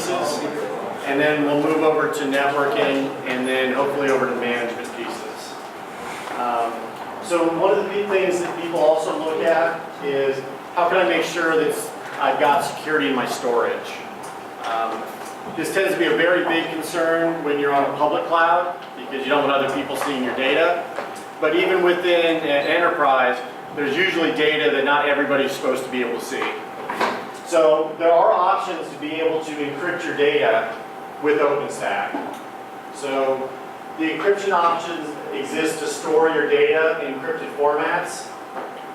pieces, and then we'll move over to networking, and then hopefully over to management pieces. So one of the big things that people also look at is how can I make sure that I've got security in my storage. This tends to be a very big concern when you're on a public cloud because you don't want other people seeing your data. But even within an enterprise, there's usually data that not everybody's supposed to be able to see. So there are options to be able to encrypt your data with OpenStack. So the encryption options exist to store your data in encrypted formats,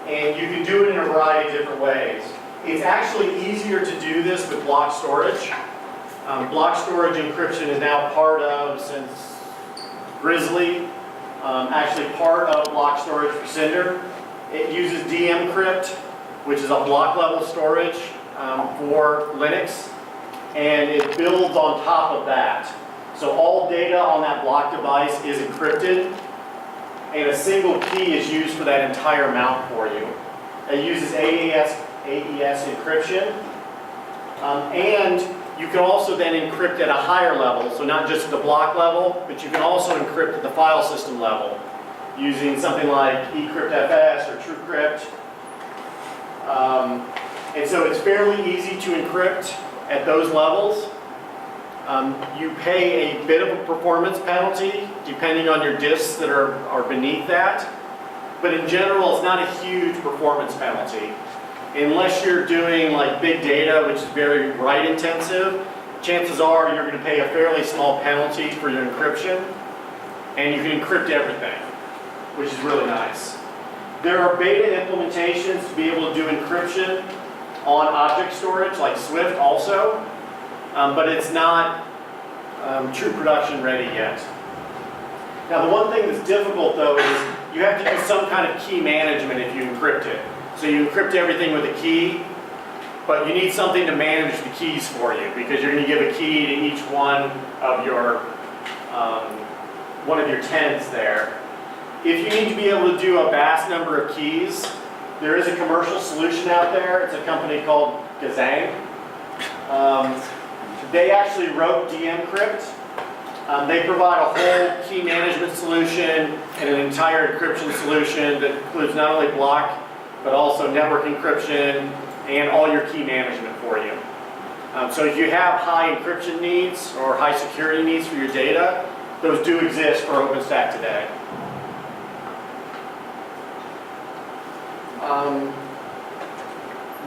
and you can do it in a variety of different ways. It's actually easier to do this with block storage. Block storage encryption is now part of, since Grizzly, actually part of block storage for Cinder. It uses Encrypt, which is a block level storage for Linux, and it builds on top of that. So all data on that block device is encrypted, and a single key is used for that entire mount for you. It uses AES encryption, and you can also then encrypt at a higher level, so not just at the block level, but you can also encrypt at the file system level using something like eCryptFS or TrueCrypt. And so it's fairly easy to encrypt at those levels. You pay a bit of a performance penalty depending on your disks that are beneath that, but in general it's not a huge performance penalty. Unless you're doing like big data, which is very write intensive, chances are you're going to pay a fairly small penalty for your encryption, and you can encrypt everything, which is really nice. There are beta implementations to be able to do encryption on object storage, like Swift also, but it's not true production ready yet. Now the one thing that's difficult though is you have to do some kind of key management if you encrypt it. So you encrypt everything with a key, but you need something to manage the keys for you because you're going to give a key to each one of your tenants there. If you need to be able to do a vast number of keys, there is a commercial solution out there. It's a company called Kazang. They actually wrote Encrypt. They provide a whole key management solution and an entire encryption solution that includes not only block, but also network encryption and all your key management for you. So if you have high encryption needs or high security needs for your data, those do exist for OpenStack today.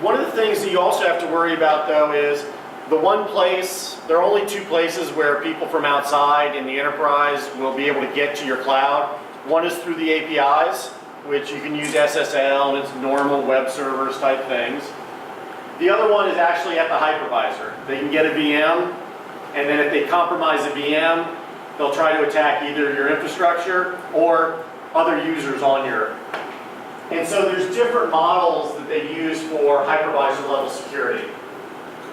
One of the things that you also have to worry about though is there are only two places where people from outside in the enterprise will be able to get to your cloud. One is through the APIs, which you can use SSL and it's normal web servers type things. The other one is actually at the hypervisor. They can get a VM, and then if they compromise the VM, they'll try to attack either your infrastructure or other users on your. And so there's different models that they use for hypervisor level security.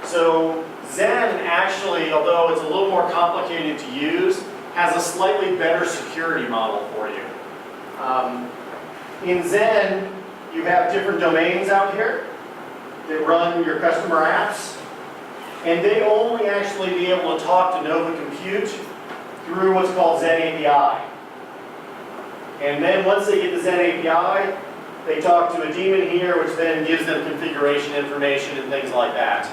So Zen actually, although it's a little more complicated to use, has a slightly better security model for you. In Zen, you have different domains out here that run your customer apps, and they only actually be able to talk to Nova Compute through what's called Zen API. And then once they get the Zen API, they talk to a daemon here, which then gives them configuration information and things like that.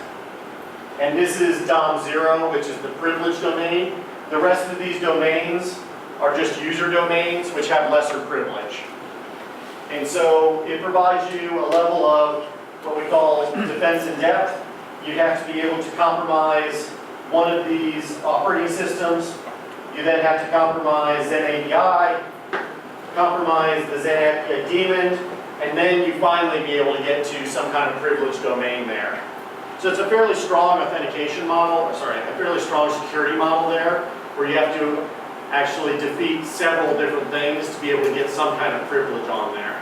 And this is DOM0, which is the privileged domain. The rest of these domains are just user domains, which have lesser privilege. And so it provides you a level of what we call defense in depth. You have to be able to compromise one of these operating systems. You then have to compromise Zen API, compromise the Zen API daemon, and then you finally be able to get to some kind of privileged domain there. So it's a fairly strong authentication model, a fairly strong security model there, where you have to actually defeat several different things to be able to get some kind of privilege on there.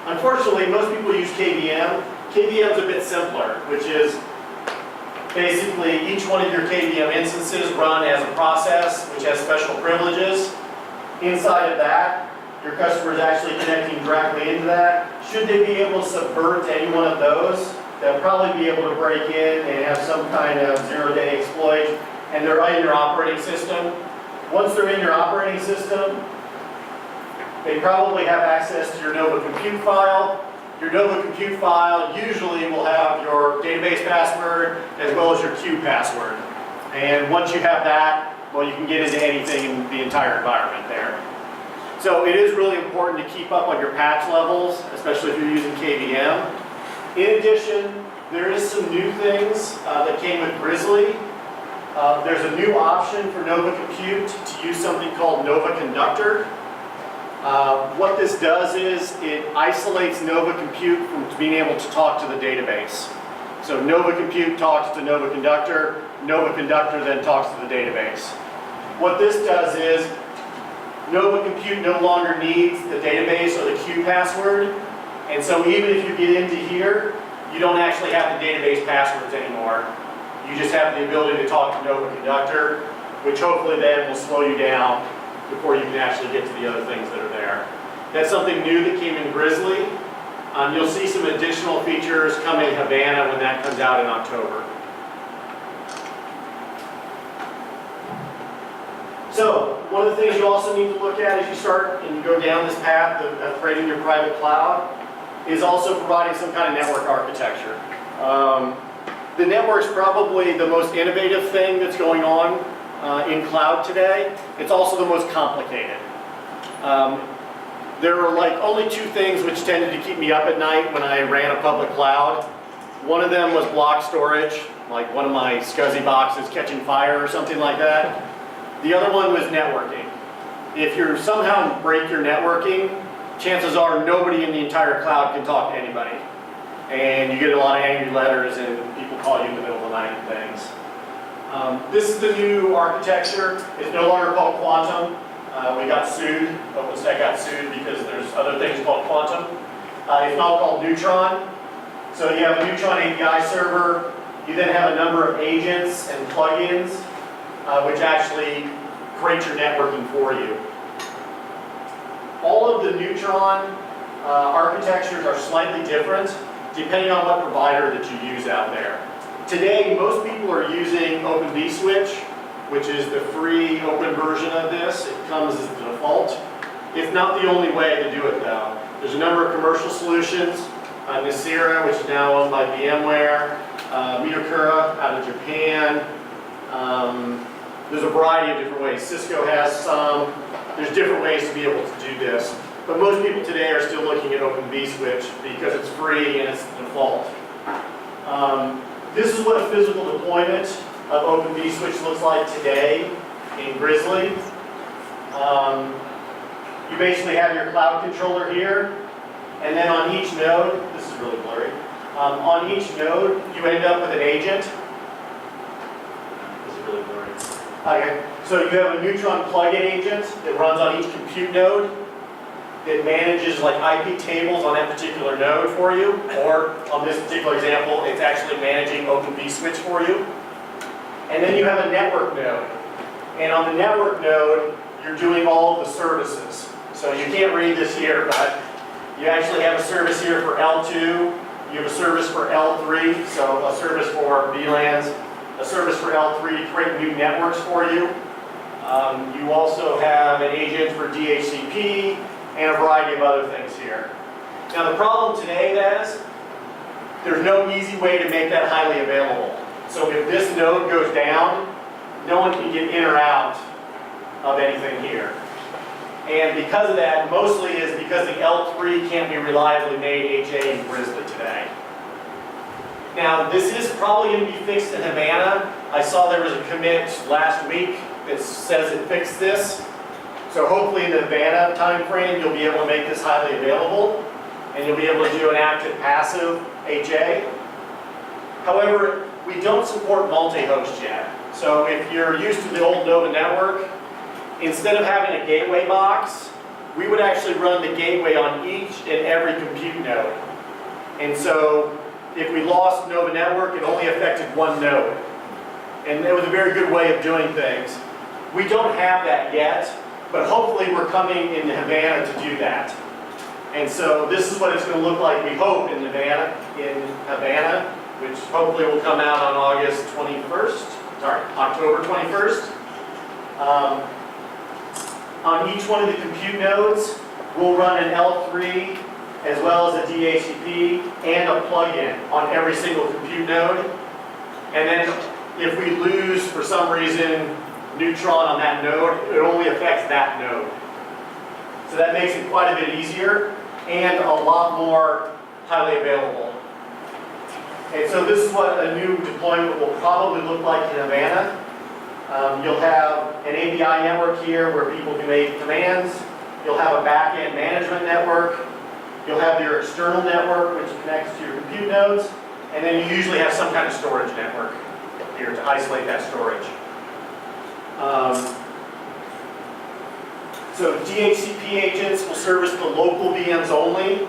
Unfortunately, most people use KVM. KVM is a bit simpler, which is basically each one of your KVM instances run as a process, which has special privileges. Inside of that, your customer is actually connecting directly into that. Should they be able to subvert any one of those, they'll probably be able to break in and have some kind of zero-day exploit, and they're in your operating system. Once they're in your operating system, they probably have access to your Nova Compute file. Your Nova Compute file usually will have your database password as well as your queue password. And once you have that, well, you can get into anything in the entire environment there. So it is really important to keep up on your patch levels, especially if you're using KVM. In addition, there is some new things that came with Grizzly. There's a new option for Nova Compute to use something called Nova Conductor. What this does is it isolates Nova Compute from being able to talk to the database. So Nova Compute talks to Nova Conductor, Nova Conductor then talks to the database. What this does is Nova Compute no longer needs the database or the queue password, and so even if you get into here, you don't actually have the database passwords anymore. You just have the ability to talk to Nova Conductor, which hopefully then will slow you down before you can actually get to the other things that are there. That's something new that came in Grizzly. You'll see some additional features come in Havana when that comes out in October. So, one of the things you also need to look at as you start and you go down this path of creating your private cloud is also providing some kind of network architecture. The network's probably the most innovative thing that's going on in cloud today. It's also the most complicated. There were like only two things which tended to keep me up at night when I ran a public cloud. One of them was block storage, like one of my SCSI boxes catching fire or something like that. The other one was networking. If you somehow break your networking, chances are nobody in the entire cloud can talk to anybody. And you get a lot of angry letters and people call you in the middle of the night and things. This is the new architecture. It's no longer called Quantum. We got sued. OpenStack got sued because there's other things called Quantum. It's now called Neutron. So you have a Neutron API server. You then have a number of agents and plugins which actually create your networking for you. All of the Neutron architectures are slightly different depending on what provider that you use out there. Today, most people are using OpenVSwitch, which is the free open version of this. It comes as the default. It's not the only way to do it though. There's a number of commercial solutions. Nicira, which is now owned by VMware, Mitakura out of Japan. There's a variety of different ways. Cisco has some. There's different ways to be able to do this. But most people today are still looking at OpenVSwitch because it's free and it's the default. This is what a physical deployment of OpenVSwitch looks like today in Grizzly. You basically have your cloud controller here, and then on each node, this is really blurry, on each node you end up with an agent. This is really blurry. Okay, so you have a Neutron plugin agent that runs on each compute node that manages like IP tables on that particular node for you, or on this particular example, it's actually managing OpenVSwitch for you. And then you have a network node. And on the network node, you're doing all of the services. So you can't read this here, but you actually have a service here for L2, you have a service for L3, so a service for VLANs, a service for L3 to create new networks for you. You also have an agent for DHCP, and a variety of other things here. Now the problem today is, there's no easy way to make that highly available. So if this node goes down, no one can get in or out of anything here. And because of that, mostly is because the L3 can't be reliably made HA in Grizzly today. Now this is probably going to be fixed in Havana. I saw there was a commit last week that says it fixed this. So hopefully in the Havana time frame, you'll be able to make this highly available, and you'll be able to do an active-passive HA. However, we don't support multi-host yet. So if you're used to the old Nova network, instead of having a gateway box, we would actually run the gateway on each and every compute node. And so if we lost Nova network, it only affected one node. And it was a very good way of doing things. We don't have that yet. But hopefully we're coming in Havana to do that. And so this is what it's going to look like, we hope, in Havana. which hopefully will come out on October 21st. On each one of the compute nodes, we'll run an L3 as well as a DHCP and a plugin on every single compute node. And then if we lose, for some reason, Neutron on that node, it only affects that node. So that makes it quite a bit easier and a lot more highly available. Okay, so this is what a new deployment will probably look like in Havana. You'll have an API network here where people can make commands. You'll have a back-end management network. You'll have your external network, which connects to your compute nodes. And then you usually have some kind of storage network here to isolate that storage. So DHCP agents will service the local VMs only,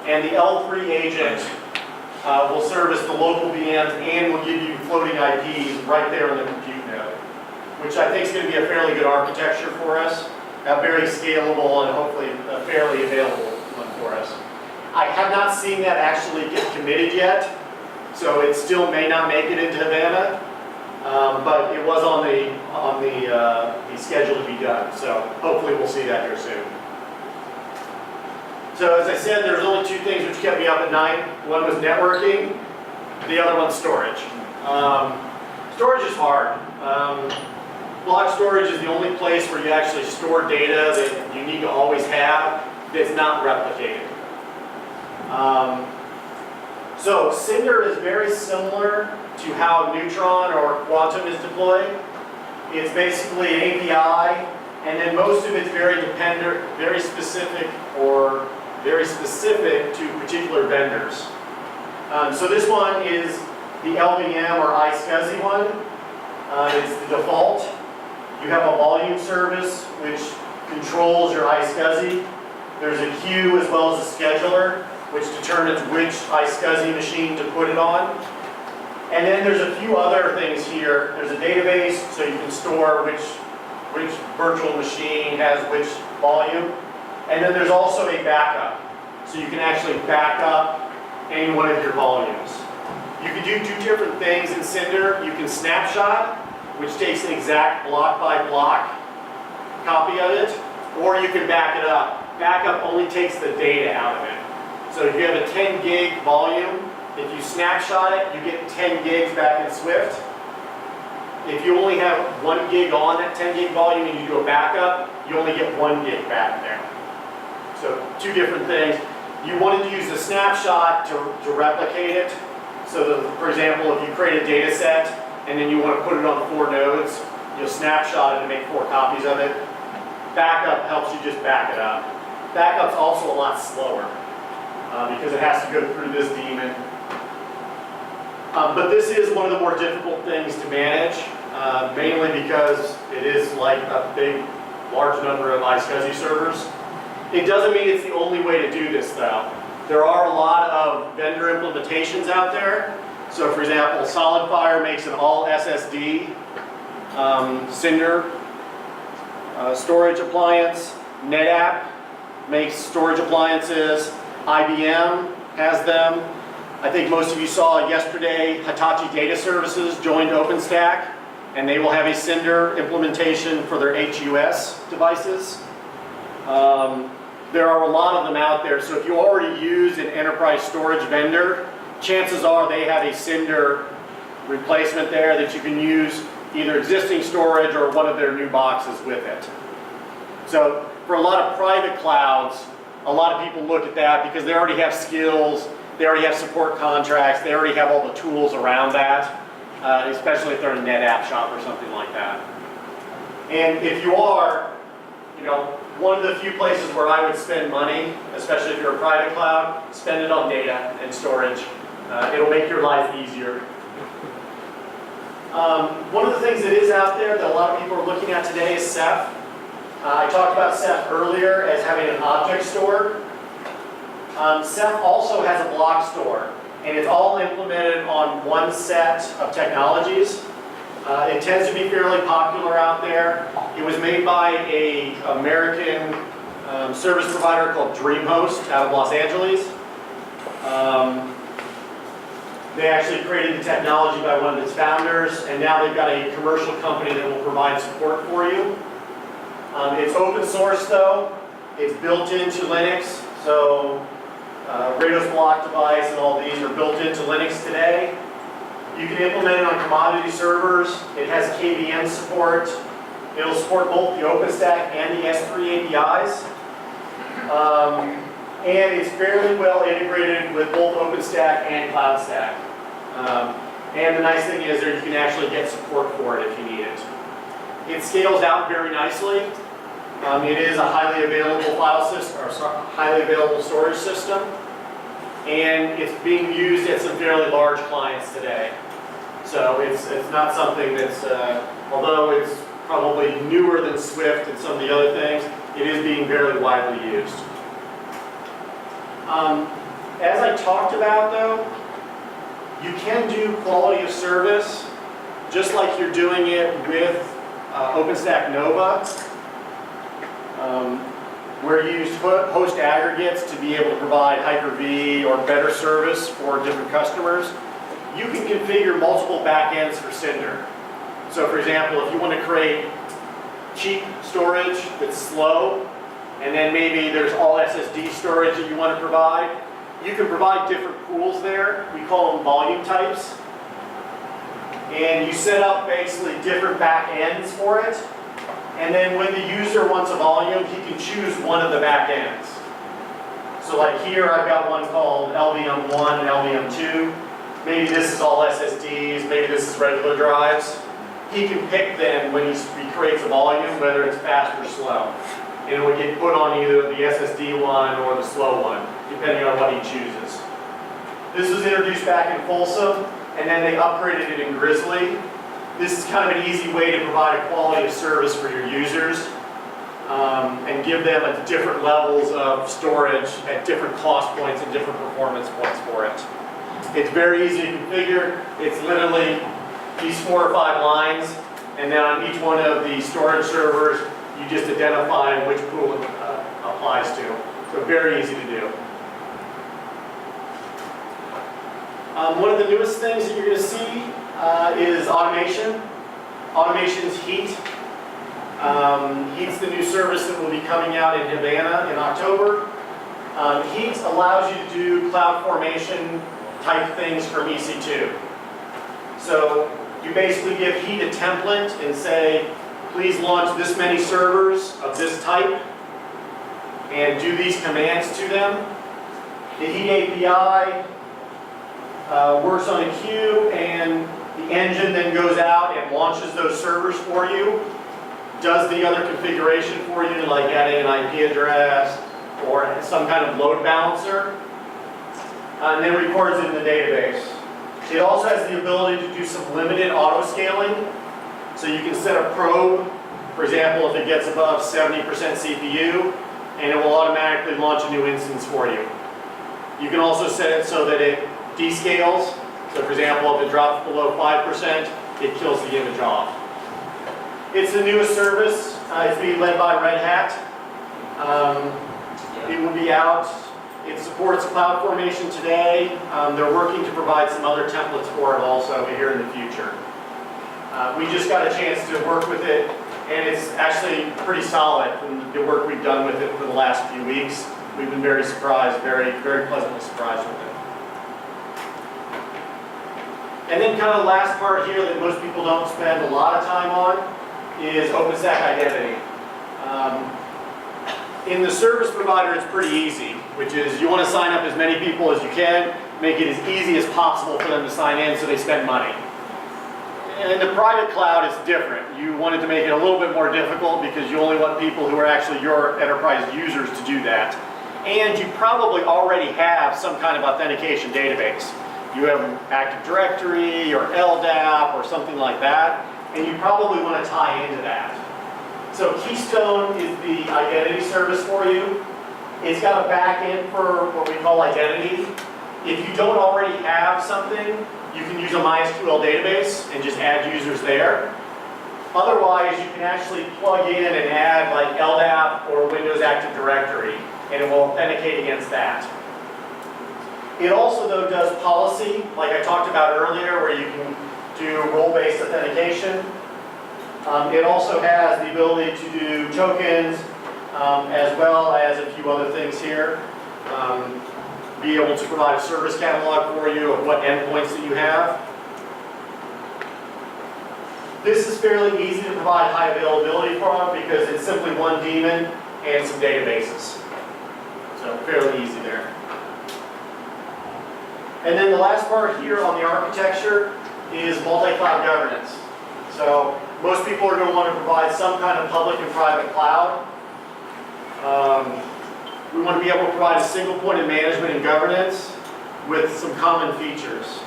and the L3 agent will service the local VMs and will give you floating IPs right there on the compute node, which I think is going to be a fairly good architecture for us, very scalable and hopefully a fairly available one for us. I have not seen that actually get committed yet, so it still may not make it into Havana. But it was on the schedule to be done, so hopefully we'll see that here soon. So as I said, there's only two things which kept me up at night. One was networking, the other one's storage. Storage is hard. Block storage is the only place where you actually store data that you need to always have that's not replicated. So Cinder is very similar to how Neutron or Quantum is deployed. It's basically an API, and then most of it's very dependent, very specific to particular vendors. So this one is the LVM or iSCSI one. It's the default. You have a volume service which controls your iSCSI. There's a queue as well as a scheduler, which determines which iSCSI machine to put it on. And then there's a few other things here. There's a database, so you can store which virtual machine has which volume. And then there's also a backup. So you can actually back up any one of your volumes. You can do two different things in Cinder. You can snapshot, which takes an exact block by block copy of it, or you can back it up. Backup only takes the data out of it. So if you have a 10 gig volume, if you snapshot it, you get 10 gigs back in Swift. If you only have 1 gig on that 10 gig volume and you do a backup, you only get 1 gig back there. So two different things. You wanted to use a snapshot to replicate it. So that, for example, if you create a data set and then you want to put it on 4 nodes, you'll snapshot it and make 4 copies of it. Backup helps you just back it up. Backup's also a lot slower because it has to go through this daemon. But this is one of the more difficult things to manage, mainly because it is like a large number of iSCSI servers. It doesn't mean it's the only way to do this, though. There are a lot of vendor implementations out there. So, for example, SolidFire makes an all SSD Cinder storage appliance. NetApp makes storage appliances. IBM has them. I think most of you saw yesterday Hitachi Data Services joined OpenStack, and they will have a Cinder implementation for their HUS devices. There are a lot of them out there, so if you already use an enterprise storage vendor, chances are they have a Cinder replacement there that you can use either existing storage or one of their new boxes with it. So for a lot of private clouds, a lot of people look at that because they already have skills, they already have support contracts, they already have all the tools around that, especially if they're a NetApp shop or something like that. And if you are, one of the few places where I would spend money, especially if you're a private cloud, spend it on data and storage. It'll make your life easier. One of the things that is out there that a lot of people are looking at today is Seth. I talked about Seth earlier as having an object store. Seth also has a block store, and it's all implemented on one set of technologies. It tends to be fairly popular out there. It was made by an American service provider called DreamHost out of Los Angeles. They actually created the technology by one of its founders, and now they've got a commercial company that will provide support for you. It's open source though. It's built into Linux, so Rados block device and all these are built into Linux today. You can implement it on commodity servers. It has KVM support. It'll support both the OpenStack and the S3 APIs. And it's fairly well integrated with both OpenStack and CloudStack. And the nice thing is that you can actually get support for it if you need it. It scales out very nicely. It is a highly available file system, or highly available storage system. And it's being used at some fairly large clients today. So it's not something that's, although it's probably newer than Swift and some of the other things, it is being very widely used. As I talked about though, you can do quality of service just like you're doing it with OpenStack Nova, where you use host aggregates to be able to provide Hyper-V or better service for different customers. You can configure multiple backends for Cinder. So for example, if you want to create cheap storage that's slow, and then maybe there's all SSD storage that you want to provide, you can provide different pools there. We call them volume types. And you set up basically different backends for it. And then when the user wants a volume, he can choose one of the backends. So like here, I've got one called LVM1 and LVM2. Maybe this is all SSDs, maybe this is regular drives. He can pick then when he creates a volume, whether it's fast or slow. And it would get put on either the SSD one or the slow one, depending on what he chooses. This was introduced back in Folsom, and then they upgraded it in Grizzly. This is kind of an easy way to provide a quality of service for your users and give them at different levels of storage at different cost points and different performance points for it. It's very easy to configure. It's literally these 4 or 5 lines, and then on each one of the storage servers, you just identify which pool it applies to. So very easy to do. One of the newest things that you're going to see is automation. Automation's Heat. Heat's the new service that will be coming out in Havana in October. Heat allows you to do CloudFormation type things from EC2. So you basically give Heat a template and say, please launch this many servers of this type and do these commands to them. The Heat API works on a queue, and the engine then goes out and launches those servers for you, does the other configuration for you, like adding an IP address or some kind of load balancer, and then records it in the database. It also has the ability to do some limited auto-scaling. So you can set a probe, for example, if it gets above 70% CPU, and it will automatically launch a new instance for you. You can also set it so that it descales. So for example, if it drops below 5%, it kills the image off. It's the newest service. It's being led by Red Hat. It will be out. It supports CloudFormation today. They're working to provide some other templates for it also here in the future. We just got a chance to work with it, and it's actually pretty solid from the work we've done with it for the last few weeks. We've been very surprised, very, very pleasantly surprised with it. And then kind of the last part here that most people don't spend a lot of time on is OpenStack identity. In the service provider, it's pretty easy, which is you want to sign up as many people as you can, make it as easy as possible for them to sign in so they spend money. In the private cloud, it's different. You wanted to make it a little bit more difficult because you only want people who are actually your enterprise users to do that. And you probably already have some kind of authentication database. You have Active Directory or LDAP or something like that, and you probably want to tie into that. So Keystone is the identity service for you. It's got a back end for what we call identity. If you don't already have something, you can use a MySQL database and just add users there. Otherwise, you can actually plug in and add like LDAP or Windows Active Directory, and it will authenticate against that. It also, though, does policy, like I talked about earlier, where you can do role-based authentication. It also has the ability to do tokens, as well as a few other things here. Be able to provide a service catalog for you of what endpoints that you have. This is fairly easy to provide high availability for because it's simply one daemon and some databases. So fairly easy there. And then the last part here on the architecture is multi-cloud governance. So most people are going to want to provide some kind of public and private cloud. We want to be able to provide a single point of management and governance with some common features.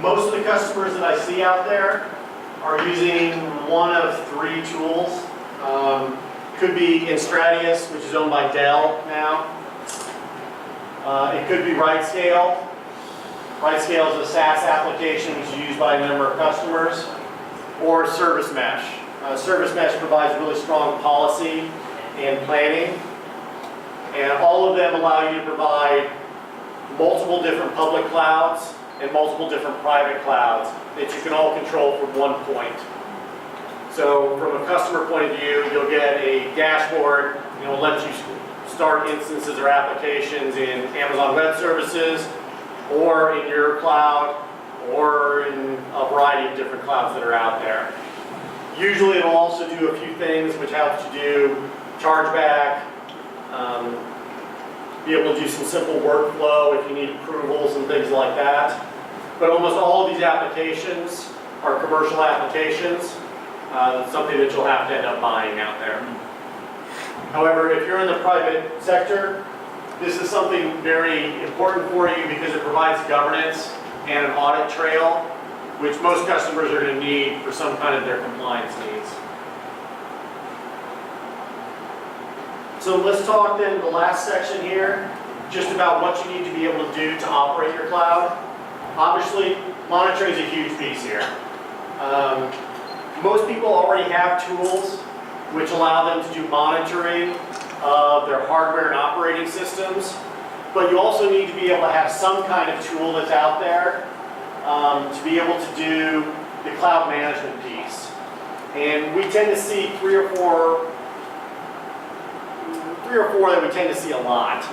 Most of the customers that I see out there are using one of three tools. Could be Instradius, which is owned by Dell now. It could be RightScale. RightScale is a SaaS application which is used by a number of customers. Or Service Mesh. Service Mesh provides really strong policy and planning. And all of them allow you to provide multiple different public clouds and multiple different private clouds that you can all control from one point. So from a customer point of view, you'll get a dashboard, it'll let you start instances or applications in Amazon Web Services, or in your cloud, or in a variety of different clouds that are out there. Usually it'll also do a few things which helps you do chargeback, be able to do some simple workflow if you need approvals and things like that. But almost all of these applications are commercial applications. That's something that you'll have to end up buying out there. However, if you're in the private sector, this is something very important for you because it provides governance and an audit trail, which most customers are going to need for some kind of their compliance needs. So let's talk then the last section here, just about what you need to be able to do to operate your cloud. Obviously, monitoring is a huge piece here. Most people already have tools which allow them to do monitoring of their hardware and operating systems, but you also need to be able to have some kind of tool that's out there to be able to do the cloud management piece. And we tend to see three or four that we tend to see a lot.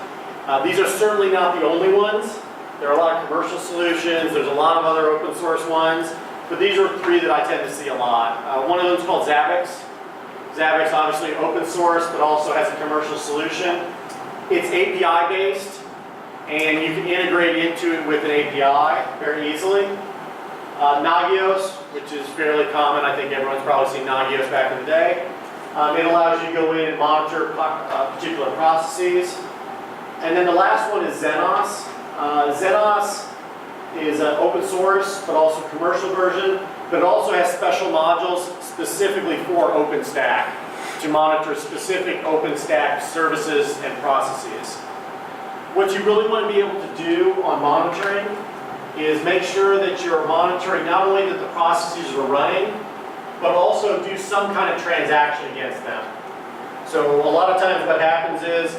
These are certainly not the only ones. There are a lot of commercial solutions, there's a lot of other open source ones, but these are three that I tend to see a lot. One of them is called Zabbix. Zabbix obviously open source, but also has a commercial solution. It's API based, and you can integrate into it with an API very easily. Nagios, which is fairly common, I think everyone's probably seen Nagios back in the day. It allows you to go in and monitor particular processes. And then the last one is Xenos. Xenos is an open source, but also commercial version, but it also has special modules specifically for OpenStack to monitor specific OpenStack services and processes. What you really want to be able to do on monitoring is make sure that you're monitoring not only that the processes are running, but also do some kind of transaction against them. So a lot of times what happens is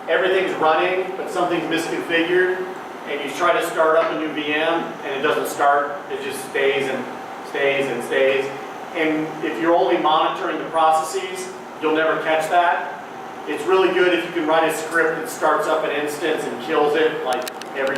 everything's running, but something's misconfigured, and you try to start up a new VM, and it doesn't start. It just stays and stays and stays. And if you're only monitoring the processes, you'll never catch that. It's really good if you can write a script that starts up an instance and kills it like every